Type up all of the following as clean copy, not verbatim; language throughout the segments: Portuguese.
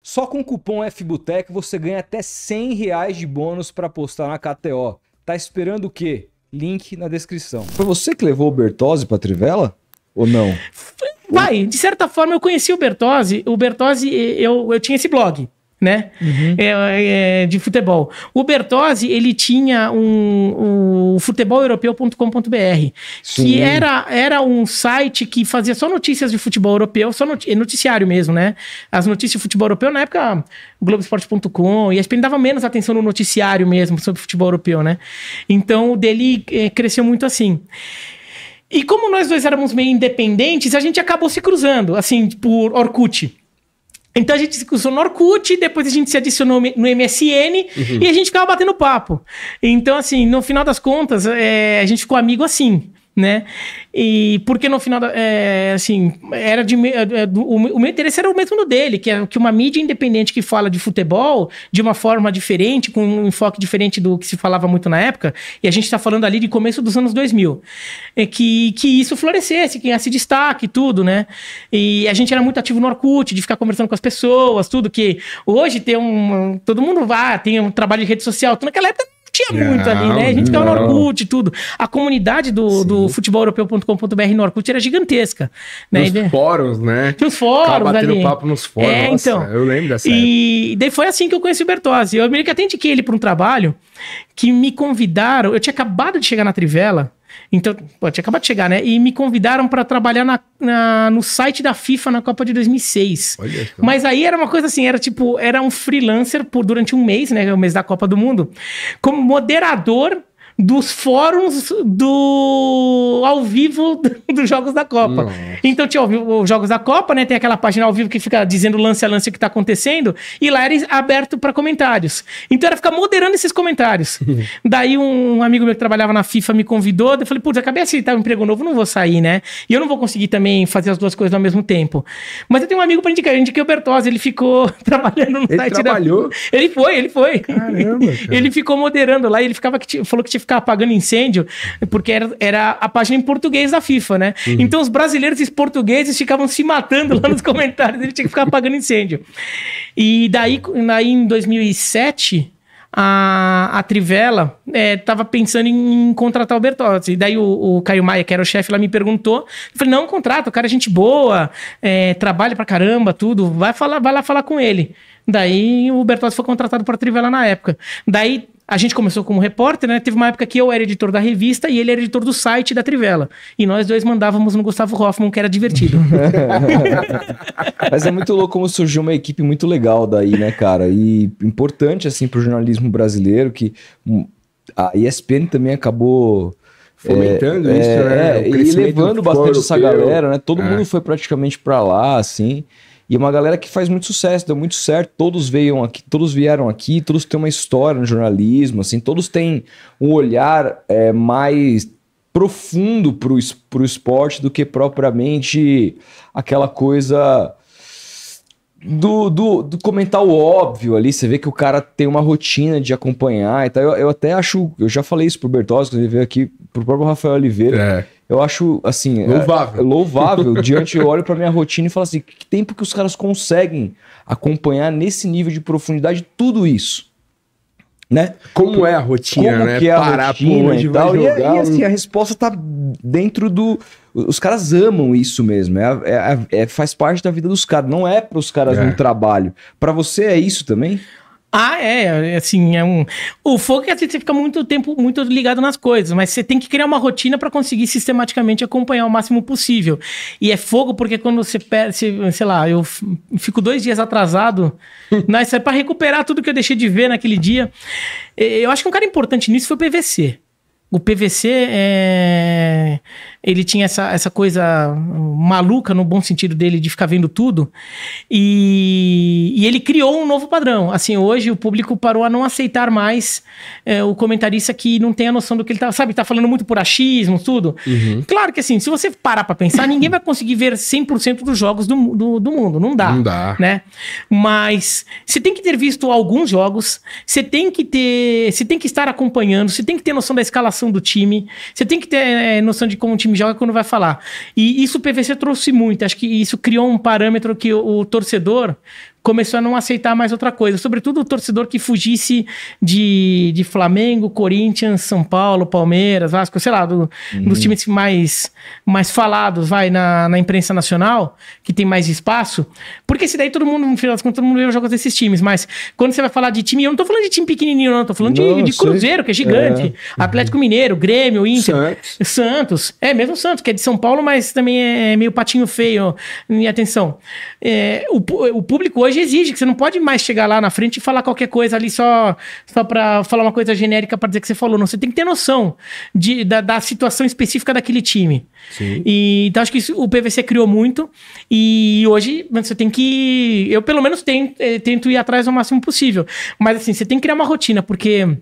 Só com o cupom FBUTEC você ganha até R$100 de bônus para apostar na KTO. Tá esperando o quê? Link na descrição. Foi você que levou o Bertozzi pra Trivela? Ou não? Vai, de certa forma eu conheci o Bertozzi. O Bertozzi, eu tinha esse blog, né? De futebol. O Bertozzi, ele tinha o futeboleuropeu.com.br, que era um site que fazia só notícias de futebol europeu, só noticiário mesmo, né? As notícias de futebol europeu, na época, o Globoesporte.com, e a ESPN dava menos atenção no noticiário mesmo sobre futebol europeu, né? Então, o dele cresceu muito assim. E como nós dois éramos meio independentes, a gente acabou se cruzando, assim, por Orkut. Então a gente se cruzou no Orkut, depois a gente se adicionou no MSN e a gente ficava batendo papo. Então, assim, no final das contas, a gente ficou amigo assim, né? E porque no final, assim, o meu interesse era o mesmo do dele, que é que uma mídia independente que fala de futebol de uma forma diferente, com um enfoque diferente do que se falava muito na época, e a gente tá falando ali de começo dos anos 2000, que isso florescesse, que ganhasse destaque e tudo, né? E a gente era muito ativo no Orkut, de ficar conversando com as pessoas, tudo, que hoje todo mundo tem um trabalho de rede social, tudo naquela época tinha muito ali, né? A gente ficava no Orkut e tudo. A comunidade do futeboleuropeu.com.br no Orkut era gigantesca. Né? Nos fóruns, né? Nos fóruns batendo ali. Papo nos fóruns. Nossa, então. Eu lembro dessa época. E daí foi assim que eu conheci o Bertozzi. Eu meio que até indiquei ele para um trabalho que me convidaram. Eu tinha acabado de chegar na Trivela. Então, tinha acabado de chegar, né? E me convidaram para trabalhar no site da FIFA na Copa de 2006. Olha, mas aí era uma coisa assim, era um freelancer durante um mês, né? O mês da Copa do Mundo, como moderador dos fóruns ao vivo dos Jogos da Copa. Nossa. Então tinha os Jogos da Copa, né? Tem aquela página ao vivo que fica dizendo lance a lance o que tá acontecendo, e lá era aberto para comentários. Então era ficar moderando esses comentários. Daí um amigo meu que trabalhava na FIFA me convidou, eu falei, putz, acabei de aceitar um emprego novo, não vou sair, né? E eu não vou conseguir também fazer as duas coisas ao mesmo tempo. Mas eu tenho um amigo para indicar, eu indiquei o Bertozzi, ele ficou trabalhando no site trabalhou? Ele foi. Caramba, cara. Ele ficou moderando lá, e ele falou que tinha que ficar apagando incêndio, porque era a página em português da FIFA, né? Então os brasileiros e os portugueses ficavam se matando lá nos comentários, ele tinha que ficar apagando incêndio. E daí em 2007, a Trivela tava pensando em contratar o Bertozzi. E daí o Caio Maia, que era o chefe lá, me perguntou. Eu falei, não, contrata, o cara é gente boa, trabalha pra caramba, tudo, vai lá falar com ele. Daí o Bertozzi foi contratado para a Trivela na época. Daí a gente começou como repórter, né? Teve uma época que eu era editor da revista e ele era editor do site da Trivela. E nós dois mandávamos no Gustavo Hoffmann, que era divertido. Mas é muito louco como surgiu uma equipe muito legal daí, né, cara? E importante, assim, pro jornalismo brasileiro, que a ESPN também acabou fomentando isso, né? E levando bastante essa galera, né? Todo mundo foi praticamente pra lá, assim. E é uma galera que faz muito sucesso, deu muito certo, todos vieram aqui, todos têm uma história no jornalismo, assim, todos têm um olhar mais profundo pro esporte do que propriamente aquela coisa do comentar o óbvio ali. Você vê que o cara tem uma rotina de acompanhar e tal. Eu até acho, eu já falei isso pro Bertozzi, quando ele veio aqui, pro próprio Rafael Oliveira. Eu acho, assim... louvável. Diante, eu olho pra minha rotina e falo assim, que tempo que os caras conseguem acompanhar nesse nível de profundidade tudo isso, né? Como é a rotina, como né? Que é a parar rotina onde e tal. vai jogar. E assim, a resposta tá dentro do... Os caras amam isso mesmo. Faz parte da vida dos caras. Não é pros caras no trabalho. Pra você é isso também? Assim, o fogo é que você fica muito tempo muito ligado nas coisas, mas você tem que criar uma rotina para conseguir sistematicamente acompanhar o máximo possível. E é fogo porque quando você sei lá, eu fico 2 dias atrasado, isso é para recuperar tudo que eu deixei de ver naquele dia. Eu acho que um cara importante nisso foi o PVC. O PVC, ele tinha essa coisa maluca, no bom sentido dele, de ficar vendo tudo. E ele criou um novo padrão. Assim, hoje o público parou a não aceitar mais o comentarista que não tem a noção do que ele tá... Sabe, tá falando muito por achismo, tudo. Claro que assim, se você parar pra pensar, ninguém vai conseguir ver 100% dos jogos do mundo. Não dá. Não dá. Né? Mas você tem que ter visto alguns jogos, você tem que estar acompanhando, você tem que ter noção da escalação do time, você tem que ter noção de como o time joga quando vai falar. E isso o PVC trouxe muito, acho que isso criou um parâmetro que o torcedor começou a não aceitar mais outra coisa. Sobretudo o torcedor que fugisse de Flamengo, Corinthians, São Paulo, Palmeiras, Vasco, sei lá, dos times mais falados, na imprensa nacional, que tem mais espaço. Porque esse daí todo mundo, no final das contas, todo mundo vê os jogos desses times. Mas quando você vai falar de time, eu não tô falando de time pequenininho, não. Tô falando de Cruzeiro, que é gigante. Atlético Mineiro, Grêmio, Inter. Santos. Mesmo Santos, que é de São Paulo, mas também é meio patinho feio. E atenção. O público hoje exige que você não pode mais chegar lá na frente e falar qualquer coisa ali só pra falar uma coisa genérica pra dizer que você falou. Não, você tem que ter noção da situação específica daquele time. Sim. Então acho que o PVC criou muito e hoje você tem que... Eu pelo menos tento ir atrás o máximo possível. Mas assim, você tem que criar uma rotina, porque...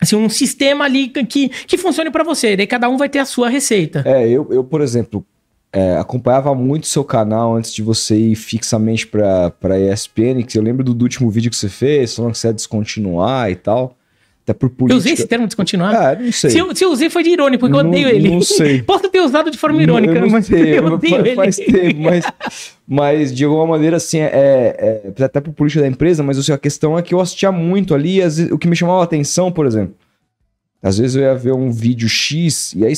Assim, um sistema ali que funcione pra você. Daí cada um vai ter a sua receita. Eu por exemplo... acompanhava muito seu canal antes de você ir fixamente pra ESPN, que eu lembro do último vídeo que você fez, falando que você ia descontinuar e tal. Até por política. Eu usei esse termo descontinuar? Não sei. Se eu usei foi de irônico, porque eu odeio ele. Não sei. Posso ter usado de forma irônica, mas eu odeio ele. Faz tempo, mas de alguma maneira, assim, até por política da empresa, mas assim, a questão é que eu assistia muito ali, e às vezes, o que me chamava a atenção, por exemplo, às vezes eu ia ver um vídeo X, e aí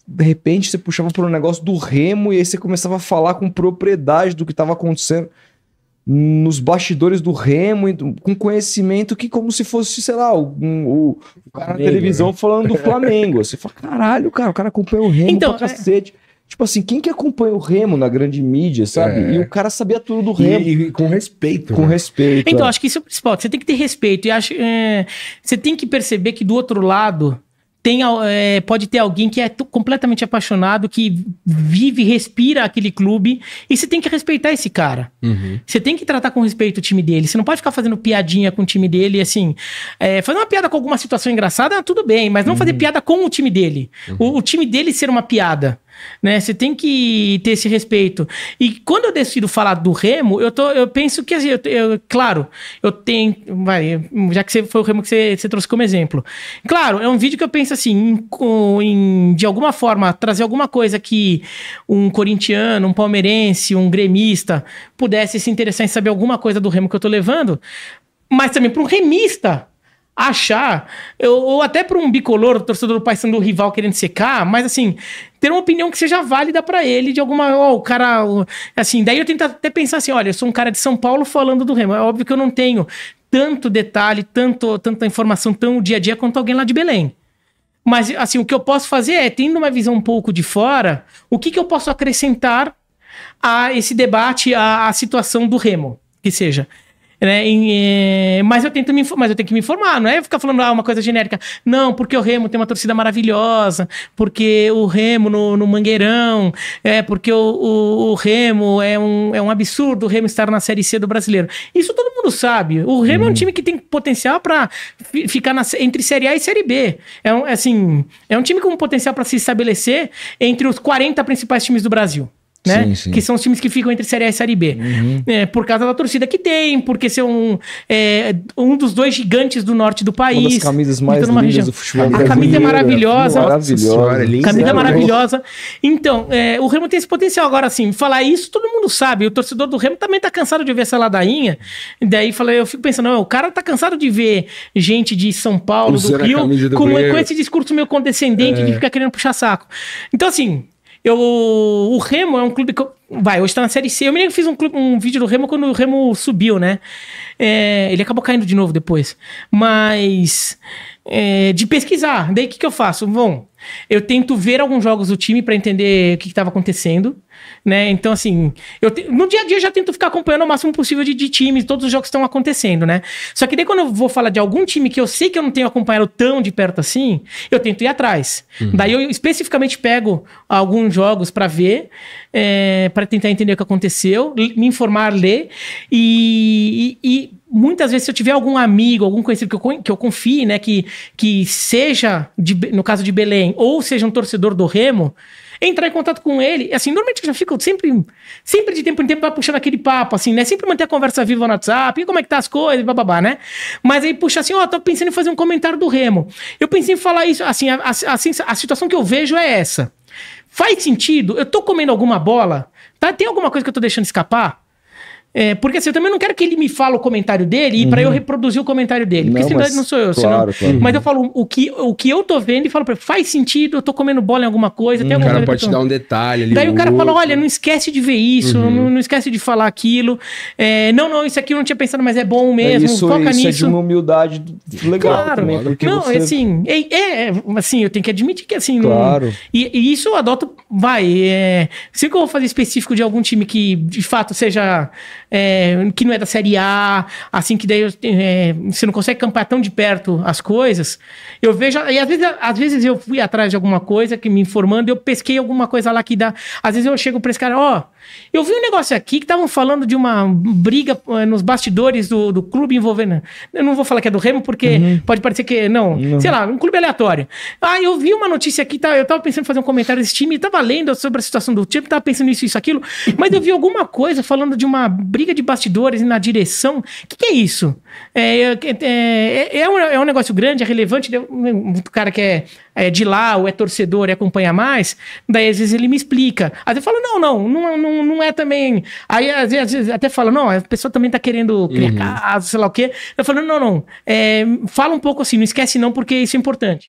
de repente você puxava por um negócio do Remo e aí você começava a falar com propriedade do que estava acontecendo nos bastidores do Remo, com conhecimento que como se fosse, sei lá, o cara na televisão falando do Flamengo. Você fala, caralho, cara, o cara acompanha o Remo pra cacete. Tipo assim, quem que acompanha o Remo na grande mídia, sabe? E o cara sabia tudo do Remo. E com respeito. Com respeito. Então, acho que isso é o principal. Você tem que ter respeito. E você tem que perceber que do outro lado... pode ter alguém que é completamente apaixonado, que vive e respira aquele clube, e você tem que respeitar esse cara. Você tem que tratar com respeito o time dele. Você não pode ficar fazendo piadinha com o time dele, assim, fazer uma piada com alguma situação engraçada, tudo bem, mas não fazer piada com o time dele. O time dele ser uma piada. Né? Você tem que ter esse respeito. E quando eu decido falar do Remo, eu penso que, assim, claro, eu tenho... já que foi o Remo que você trouxe como exemplo. Claro, é um vídeo que eu penso assim, de alguma forma, trazer alguma coisa que um corintiano, um palmeirense, um gremista pudesse se interessar em saber alguma coisa do Remo que eu tô levando, mas também para um remista achar, ou até para um bicolor, torcedor do Paysandu, do rival querendo secar, mas assim, ter uma opinião que seja válida para ele, de alguma... o cara... Assim, daí eu tento até pensar assim, olha, eu sou um cara de São Paulo falando do Remo. É óbvio que eu não tenho tanto detalhe, tanta informação tão dia a dia quanto alguém lá de Belém. Mas, assim, o que eu posso fazer é, tendo uma visão um pouco de fora, o que eu posso acrescentar a esse debate, a situação do Remo, que seja... Mas eu tenho que me informar, não é ficar falando uma coisa genérica. Não, porque o Remo tem uma torcida maravilhosa, porque o Remo no Mangueirão, porque o Remo é um absurdo o Remo estar na Série C do Brasileiro. Isso todo mundo sabe. O Remo é um time que tem potencial para ficar entre Série A e Série B. É um time com potencial para se estabelecer entre os 40 principais times do Brasil. Né? Sim, sim. Que são os times que ficam entre Série A e Série B. Por causa da torcida que tem, porque ser um dos dois gigantes do norte do país. Uma das camisas mais lindas do futebol brasileiro. A camisa é maravilhosa. Camisa maravilhosa. Então, o Remo tem esse potencial. Agora, assim, falar isso, todo mundo sabe. O torcedor do Remo também tá cansado de ver essa ladainha. Daí eu fico pensando, o cara tá cansado de ver gente de São Paulo, do Rio, com esse discurso meio condescendente de ficar querendo puxar saco. Então, assim... O Remo é um clube que... hoje tá na Série C. Eu me lembro que fiz um vídeo do Remo quando o Remo subiu, né? Ele acabou caindo de novo depois. Mas... de pesquisar. Daí o que eu faço? Bom, eu tento ver alguns jogos do time pra entender o que estava acontecendo, né? Então, assim, no dia a dia eu já tento ficar acompanhando o máximo possível de times, todos os jogos que estão acontecendo, né? Só que daí quando eu vou falar de algum time que eu sei que eu não tenho acompanhado tão de perto assim, eu tento ir atrás. Daí eu especificamente pego alguns jogos pra ver, pra tentar entender o que aconteceu, me informar, ler, e muitas vezes, se eu tiver algum amigo, algum conhecido que eu confie, né, que seja, no caso de Belém, ou seja um torcedor do Remo, entrar em contato com ele, assim, normalmente eu já fico sempre de tempo em tempo vai puxando aquele papo, assim, né, sempre manter a conversa viva no WhatsApp, e como é que tá as coisas, bababá, né, mas aí puxa assim, tô pensando em fazer um comentário do Remo, eu pensei em falar isso, assim, a situação que eu vejo é essa, faz sentido? Eu tô comendo alguma bola? Tá? Tem alguma coisa que eu tô deixando escapar? Porque assim, eu também não quero que ele me fale o comentário dele e pra eu reproduzir o comentário dele. Porque senão não sou eu. Claro, senão... Mas eu falo o que eu tô vendo e falo pra ele, faz sentido, eu tô comendo bola em alguma coisa. Tem O alguma cara coisa pode te dar um detalhe ali. Daí o cara fala, olha, não esquece de ver isso, não esquece de falar aquilo. Não, isso aqui eu não tinha pensado, mas é bom mesmo, foca nisso. Isso é de uma humildade legal também. Porque não, assim, eu tenho que admitir que assim... Claro. E isso eu adoto, se eu vou fazer específico de algum time que de fato seja... que não é da Série A, assim, que daí você não consegue campar tão de perto as coisas, eu vejo... E às vezes eu fui atrás de alguma coisa que me informando, eu pesquei alguma coisa lá que dá... Às vezes eu chego pra esse cara, eu vi um negócio aqui que estavam falando de uma briga nos bastidores do clube envolvendo... Eu não vou falar que é do Remo, porque pode parecer que... Não, sei lá, um clube aleatório. Eu vi uma notícia aqui, eu tava pensando em fazer um comentário desse time, tava lendo sobre a situação do time, tava pensando isso, aquilo, mas eu vi alguma coisa falando de uma briga de bastidores na direção. O que é isso? É um negócio grande, é relevante, um cara que é de lá ou é torcedor e acompanha mais, daí às vezes ele me explica. Às vezes eu falo, não é também... Aí às vezes até fala, não, a pessoa também tá querendo criar caso, sei lá o quê. Eu falo, não, fala um pouco assim, não esquece não, porque isso é importante.